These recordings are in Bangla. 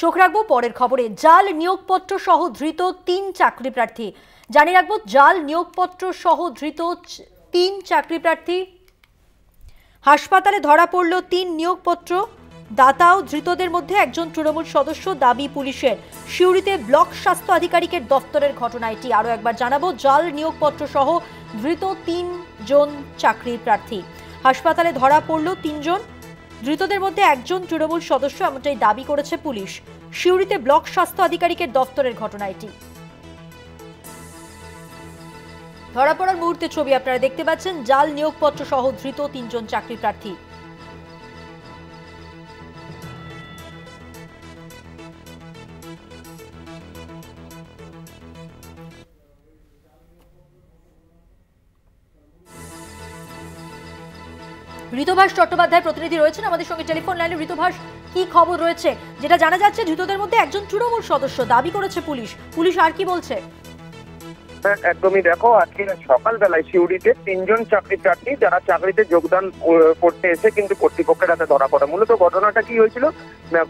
চোখ রাখবো পরের খবরে। জাল নিয়োগপত্র সহ ধৃত ৩ চাকরি প্রার্থী। জানিয়ে রাখবো, জাল নিয়োগপত্র সহ ধৃত ৩ চাকরি প্রার্থী। হাসপাতালে ধরা পড়ল ৩ নিয়োগপত্র দাতাও। ধৃতদের মধ্যে একজন তৃণমূল সদস্য দাবি পুলিশের। সিউড়িতে ব্লক স্বাস্থ্য আধিকারিকের দপ্তরের ঘটনা এটি। আরও একবার জানাবো, জাল নিয়োগপত্র সহ ধৃত ৩ জন চাকরি প্রার্থী। হাসপাতালে ধরা পড়ল ৩ জন। ধৃতদের মধ্যে একজন তৃণমূল সদস্য, এমনটাই দাবি করেছে পুলিশ। সিউড়িতে ব্লক স্বাস্থ্য আধিকারিকের দপ্তরের ঘটনা এটি। ধরা পড়ার মুহূর্তে ছবি আপনারা দেখতে পাচ্ছেন। জাল নিয়োগপত্র সহ ধৃত ৩ জন চাকরি প্রার্থী। ঋতুভাস চট্টোপাধ্যায় প্রতিনিধি রয়েছেন আমাদের সঙ্গে টেলিফোন লাইনে। ঋতুভাস, কি খবর রয়েছে? যেটা জানা যাচ্ছে, ধৃতদের মধ্যে একজন তৃণমূল সদস্য দাবি করেছে পুলিশ আর কি বলছে? একদমই, দেখো, আজকে সকালবেলায় সিউড়িতে ৩ জন চাকরি প্রার্থী যারা চাকরিতে যোগদান করতে এসে কিন্তু কর্তৃপক্ষের হাতে ধরা পড়ে। মূলত ঘটনাটা কি হয়েছিল?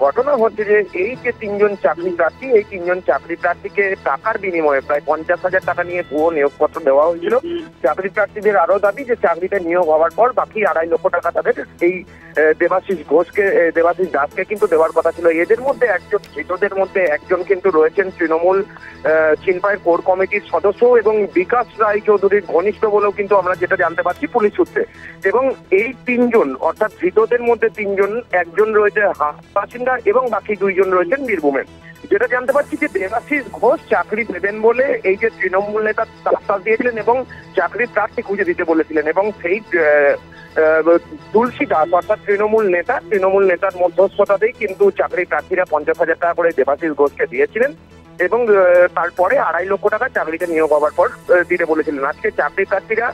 ঘটনা হচ্ছে যে এই যে ৩ জন চাকরি প্রার্থী, এই ৩ জন চাকরি প্রার্থীকে টাকার বিনিময়ে প্রায় ৫০,০০০ টাকা নিয়ে ভুয়ো নিয়োগপত্র দেওয়া হয়েছিল। চাকরি প্রার্থীদের আরো দাবি যে চাকরিতে নিয়োগ হওয়ার পর বাকি ২.৫ লক্ষ টাকা তাদের এই দেবাশিস দাসকে কিন্তু দেওয়ার কথা ছিল। এদের মধ্যে ধৃতদের মধ্যে একজন কিন্তু রয়েছেন তৃণমূল চিনপাইয়ের কোর কমিটির সদস্য এবং বিকাশ রায় চৌধুরীর ঘনিষ্ঠ বলেও কিন্তু আমরা যেটা জানতে পারছি পুলিশ সূত্রে। এবং এই ৩ জন, অর্থাৎ ধৃতদের মধ্যে ৩ জন, একজন রয়েছে বাসিন্দা এবং বাকি ২ জন রয়েছেন বীরভূমের। যেটা জানতে পারছি যে দেবাশিস ঘোষ চাকরি দেবেন বলে এই যে তৃণমূল নেতা আশ্বাস দিয়েছিলেন এবং চাকরির প্রার্থী খুঁজে দিতে বলেছিলেন, এবং সেই তুলসী দাস অর্থাৎ তৃণমূল নেতার মধ্যস্থতাতেই কিন্তু চাকরি প্রার্থীরা ৫০,০০০ টাকা করে দেবাশিস ঘোষকে দিয়েছিলেন এবং তারপরে ২.৫ লক্ষ টাকা চাকরিতে নিয়োগ হওয়ার পর দিতে বলেছিলেন। আজকে চাকরি প্রার্থীরা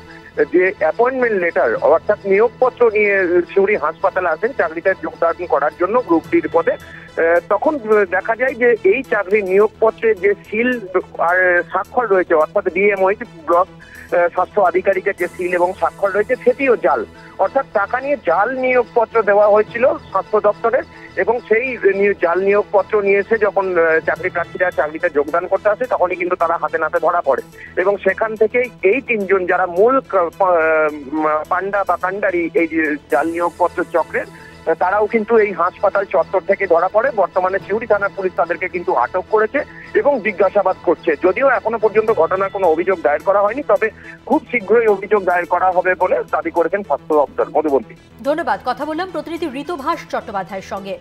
যে অ্যাপয়েন্টমেন্ট লেটার অর্থাৎ নিয়োগপত্র নিয়ে সিউড়ি হাসপাতালে আসেন চাকরিতে যোগদান করার জন্য গ্রুপ ডির পদে, তখন দেখা যায় যে এই চাকরির নিয়োগপত্রের যে সিল আর স্বাক্ষর রয়েছে, অর্থাৎ ডিএমওই ব্লক স্বাস্থ্য আধিকারিকের যে সিল এবং স্বাক্ষর রয়েছে সেটিও জাল। অর্থাৎ টাকা নিয়ে জাল নিয়োগপত্র দেওয়া হয়েছিল স্বাস্থ্য দপ্তরে, এবং সেই জাল নিয়োগপত্র নিয়ে এসে যখন চাকরি প্রার্থীরা চাকরিতে যোগদান করতে আসে তখনই কিন্তু তারা হাতে নাতে ধরা পড়ে। এবং সেখান থেকেই এই ৩ জন যারা মূল পান্ডা বা কান্ডারি এই জাল নিয়োগপত্র চক্রের, তারাও কিন্তু এই হাসপাতাল চত্বর থেকে ধরা পড়ে। বর্তমানে সিউড়ি থানার পুলিশ তাদেরকে কিন্তু আটক করেছে এবং জিজ্ঞাসাবাদ করছে। যদিও এখনো পর্যন্ত ঘটনার কোনো অভিযোগ দায়ের করা হয়নি, তবে খুব শীঘ্রই অভিযোগ দায়ের করা হবে বলে দাবি করেছেন স্বাস্থ্য দপ্তর। মধুবন্তী, ধন্যবাদ। কথা বললাম প্রতিনিধি ঋতুভাস চট্টোপাধ্যায়ের সঙ্গে।